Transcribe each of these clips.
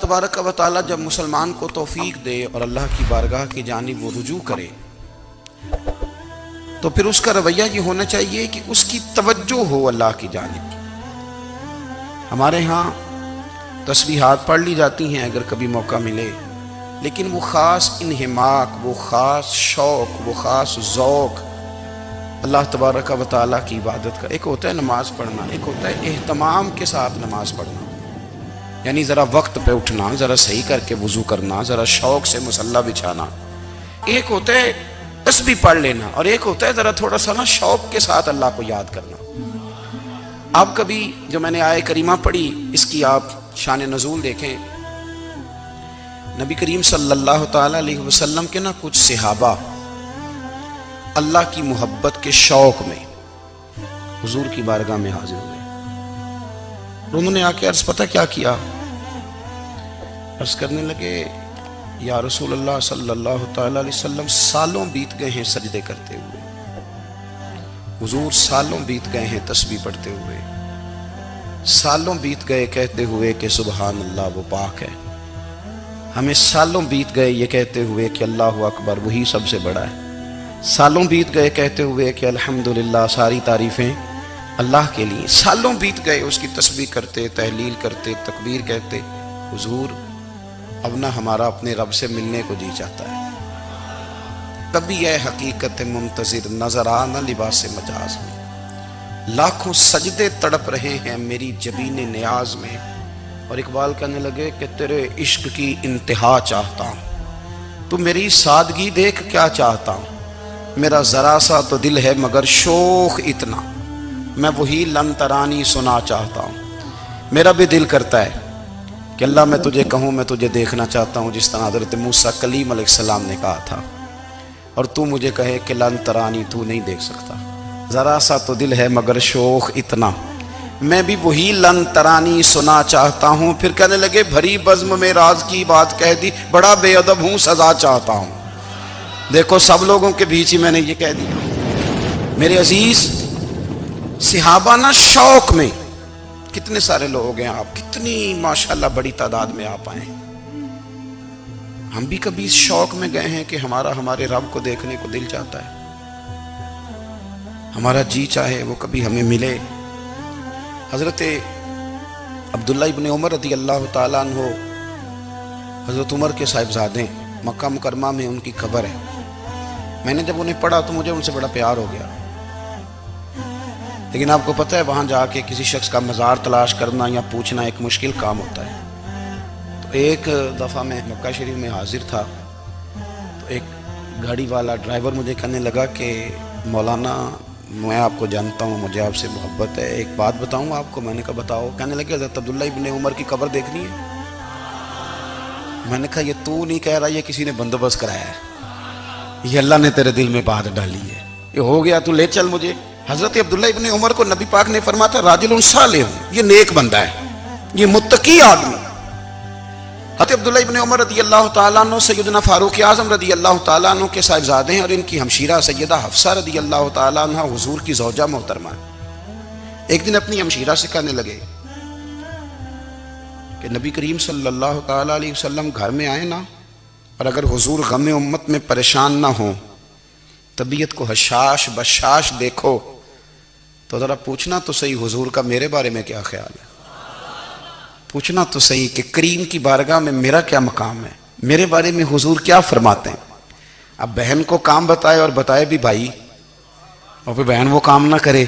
تبارک و تعالی جب مسلمان کو توفیق دے اور اللہ کی بارگاہ کی جانب وہ رجوع کرے تو پھر اس کا رویہ یہ ہونا چاہیے کہ اس کی توجہ ہو اللہ کی جانب کی۔ ہمارے ہاں تسبیحات پڑھ لی جاتی ہیں اگر کبھی موقع ملے، لیکن وہ خاص انہماک، وہ خاص شوق، وہ خاص ذوق اللہ تبارک و تعالیٰ کی عبادت کا، ایک ہوتا ہے نماز پڑھنا، ایک ہوتا ہے اہتمام کے ساتھ نماز پڑھنا، یعنی ذرا وقت پہ اٹھنا، ذرا صحیح کر کے وضو کرنا، ذرا شوق سے مصلی بچھانا۔ ایک ہوتا ہے تسبیح پڑھ لینا، اور ایک ہوتا ہے ذرا تھوڑا سا نا شوق کے ساتھ اللہ کو یاد کرنا۔ آپ کبھی جو میں نے آیہ کریمہ پڑھی اس کی آپ شان نزول دیکھیں، نبی کریم صلی اللہ تعالی علیہ وسلم کے نا کچھ صحابہ اللہ کی محبت کے شوق میں حضور کی بارگاہ میں حاضر ہوئے، اور انہوں نے آ کے عرض پتہ کیا کیا، عرض کرنے لگے یا رسول اللہ صلی اللہ تعالی علیہ وسلم سالوں بیت گئے ہیں سجدے کرتے ہوئے، حضور سالوں بیت گئے ہیں تسبیح پڑھتے ہوئے، سالوں بیت گئے کہتے ہوئے کہ سبحان اللہ وہ پاک ہے، ہمیں سالوں بیت گئے یہ کہتے ہوئے کہ اللہ اکبر وہی سب سے بڑا ہے، سالوں بیت گئے کہتے ہوئے کہ الحمدللہ ساری تعریفیں اللہ کے لیے، سالوں بیت گئے اس کی تسبیح کرتے، تحلیل کرتے، تکبیر کہتے۔ حضور اب نہ ہمارا اپنے رب سے ملنے کو جی چاہتا ہے، کبھی یہ حقیقت منتظر نظر آنا لباس مجاز میں، لاکھوں سجدے تڑپ رہے ہیں میری جبین نیاز میں، اور اقبال کہنے لگے کہ تیرے عشق کی انتہا چاہتا ہوں، تو میری سادگی دیکھ کیا چاہتا ہوں، میرا ذرا سا تو دل ہے مگر شوق اتنا، میں وہی لن ترانی سنا چاہتا ہوں۔ میرا بھی دل کرتا ہے کہ اللہ میں تجھے کہوں میں تجھے دیکھنا چاہتا ہوں، جس طرح حضرت موسیٰ کلیم علیہ السلام نے کہا تھا، اور تو مجھے کہے کہ لن ترانی تو نہیں دیکھ سکتا، ذرا سا تو دل ہے مگر شوق اتنا، میں بھی وہی لن ترانی سنا چاہتا ہوں۔ پھر کہنے لگے بھری بزم میں راز کی بات کہہ دی، بڑا بے ادب ہوں سزا چاہتا ہوں۔ دیکھو سب لوگوں کے بیچ ہی میں نے یہ کہہ دیا۔ میرے عزیز صحابہ نا شوق میں، کتنے سارے لوگ ہیں آپ، کتنی ماشاءاللہ بڑی تعداد میں آپ آئے، ہم بھی کبھی اس شوق میں گئے ہیں کہ ہمارے رب کو دیکھنے کو دل چاہتا ہے، ہمارا جی چاہے وہ کبھی ہمیں ملے۔ حضرت عبداللہ ابن عمر رضی اللہ تعالیٰ عنہ حضرت عمر کے صاحبزادے، مکہ مکرمہ میں ان کی قبر ہے، میں نے جب انہیں پڑھا تو مجھے ان سے بڑا پیار ہو گیا، لیکن آپ کو پتہ ہے وہاں جا کے کسی شخص کا مزار تلاش کرنا یا پوچھنا ایک مشکل کام ہوتا ہے۔ تو ایک دفعہ میں مکہ شریف میں حاضر تھا، تو ایک گاڑی والا ڈرائیور مجھے کہنے لگا کہ مولانا میں آپ کو جانتا ہوں، مجھے آپ سے محبت ہے، ایک بات بتاؤں آپ کو۔ میں نے کہا بتاؤ۔ کہنے لگے حضرت عبداللہ ابن عمر کی قبر دیکھنی ہے۔ میں نے کہا یہ تو نہیں کہہ رہا، یہ کسی نے بندوبست کرایا ہے، یہ اللہ نے تیرے دل میں بات ڈالی ہے، یہ ہو گیا، تو لے چل مجھے۔ حضرت عبداللہ ابن عمر کو نبی پاک نے فرمایا تھا راجل صالح، یہ نیک بندہ ہے، یہ متقی آدمی۔ حضرت عبداللہ ابن عمر رضی اللہ تعالیٰ عنہ سیدنا فاروق اعظم رضی اللہ تعالیٰ عنہ کے صاحبزادے ہیں، اور ان کی ہمشیرہ سیدہ حفصہ رضی اللہ تعالیٰ عنہ حضور کی زوجہ محترمہ۔ ایک دن اپنی ہمشیرہ سے کہنے لگے کہ نبی کریم صلی اللہ تعالیٰ علیہ وسلم گھر میں آئے نا، اور اگر حضور غم امت میں پریشان نہ ہوں، طبیعت کو حشاش بشاش دیکھو، تو ذرا پوچھنا تو صحیح حضور کا میرے بارے میں کیا خیال ہے، پوچھنا تو صحیح کہ کریم کی بارگاہ میں میرا کیا مقام ہے، میرے بارے میں حضور کیا فرماتے ہیں۔ اب بہن کو کام بتائے، اور بتائے بھی بھائی، اور پھر بہن وہ کام نہ کرے،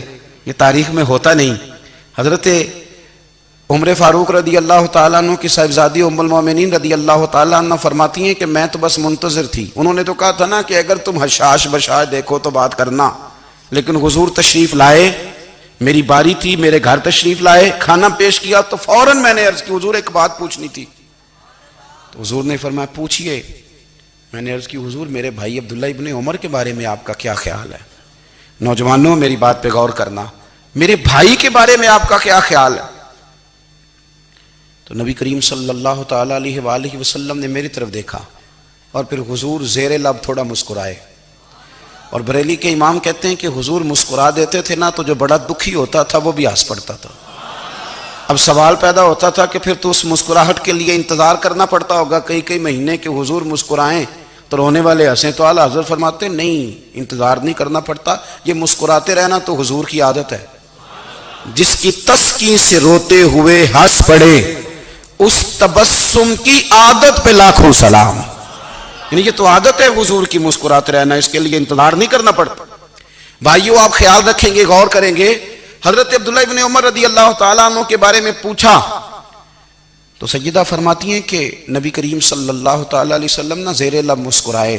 یہ تاریخ میں ہوتا نہیں۔ حضرت عمر فاروق رضی اللہ تعالیٰ عنہ کی صاحبزادی ام المومنین رضی اللہ تعالیٰ عنہ فرماتی ہیں کہ میں تو بس منتظر تھی، انہوں نے تو کہا تھا نا کہ اگر تم حشاش بشاش دیکھو تو بات کرنا، لیکن حضور تشریف لائے، میری باری تھی، میرے گھر تشریف لائے، کھانا پیش کیا، تو فوراً میں نے عرض کی حضور ایک بات پوچھنی تھی۔ تو حضور نے فرمایا پوچھئے۔ میں نے عرض کی حضور میرے بھائی عبداللہ ابن عمر کے بارے میں آپ کا کیا خیال ہے؟ نوجوانوں میری بات پہ غور کرنا، میرے بھائی کے بارے میں آپ کا کیا خیال ہے؟ تو نبی کریم صلی اللہ تعالیٰ علیہ وآلہ وسلم نے میری طرف دیکھا، اور پھر حضور زیر لب تھوڑا مسکرائے، اور بریلی کے امام کہتے ہیں کہ حضور مسکرا دیتے تھے نا تو جو بڑا دکھی ہوتا تھا وہ بھی ہنس پڑتا تھا۔ اب سوال پیدا ہوتا تھا کہ پھر تو اس مسکراہٹ کے لیے انتظار کرنا پڑتا ہوگا کئی کئی مہینے کہ حضور مسکرائیں تو رونے والے ہنسیں، تو اعلیٰ حضرت فرماتے نہیں، انتظار نہیں کرنا پڑتا، یہ مسکراتے رہنا تو حضور کی عادت ہے۔ جس کی تسکین سے روتے ہوئے ہنس پڑے اس تبسم کی عادت پہ لاکھوں سلام، یعنی یہ تو عادت ہے حضور کی مسکراتے رہنا، اس کے لیے انتظار نہیں کرنا پڑتا۔ بھائیو آپ خیال رکھیں گے، غور کریں گے، حضرت عبداللہ ابن عمر رضی اللہ تعالیٰ عنہ کے بارے میں پوچھا تو سیدہ فرماتی ہیں کہ نبی کریم صلی اللہ تعالیٰ علیہ وسلم نہ زیر لب مسکرائے